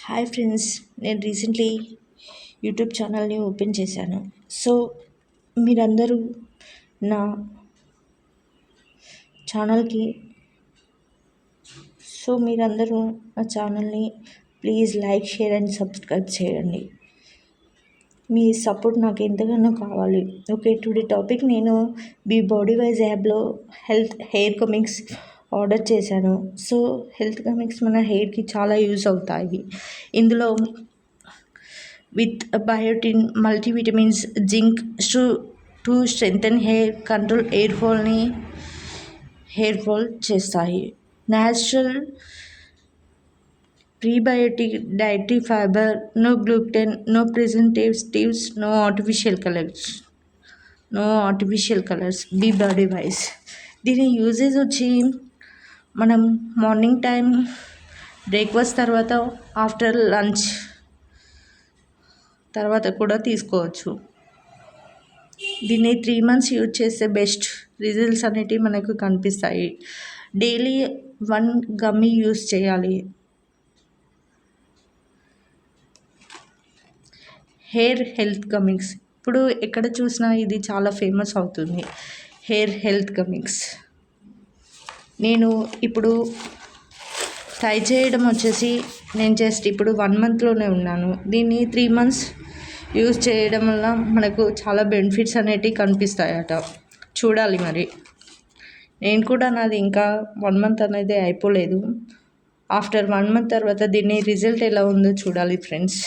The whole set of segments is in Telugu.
హాయ్ ఫ్రెండ్స్, నేను రీసెంట్లీ యూట్యూబ్ ఛానల్ని ఓపెన్ చేశాను. సో మీరందరూ నా ఛానల్కి మీరందరూ నా ఛానల్ని please like, share and subscribe చేయండి. మీ సపోర్ట్ నాకు ఎంతగానో కావాలి. ఓకే, టుడే టాపిక్ నేను బాడీ వైజ్ యాప్లో హెయిర్ కమింగ్స్ ఆర్డర్ చేశాను. సో హెల్త్ కమింగ్స్ మన హెయిర్కి చాలా యూజ్ అవుతాయి. ఇందులో with biotin, multivitamins, zinc to strengthen hair, control hair fall చేస్తాయి. Natural prebiotic, dietary fibre, no gluten, no preservatives, no artificial colours. Body wise దీని యూజెస్ వచ్చి మనం మార్నింగ్ టైం, బ్రేక్ఫాస్ట్ తర్వాత, ఆఫ్టర్ లంచ్ తర్వాత కూడా తీసుకోవచ్చు. దీన్ని 3 months యూజ్ చేస్తే బెస్ట్ రిజల్ట్స్ అనేటివి మనకు కనిపిస్తాయి. డైలీ 1 గమ్మీ యూజ్ చేయాలి. హెయిర్ హెల్త్ కమింగ్స్ ఇప్పుడు ఎక్కడ చూసినా ఇది చాలా ఫేమస్ అవుతుంది. హెయిర్ హెల్త్ కమింగ్స్ నేను ఇప్పుడు ట్రై చేయడం వచ్చేసి నేను జస్ట్ ఇప్పుడు 1 monthలోనే ఉన్నాను. దీన్ని 3 months యూజ్ చేయడం వల్ల మనకు చాలా బెనిఫిట్స్ అనేటివి కనిపిస్తాయట. చూడాలి మరి. నేను కూడా నాది ఇంకా 1 month అనేది అయిపోలేదు. ఆఫ్టర్ 1 month తర్వాత దీన్ని రిజల్ట్ ఎలా ఉందో చూడాలి ఫ్రెండ్స్.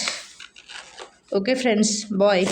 Okay friends, bye.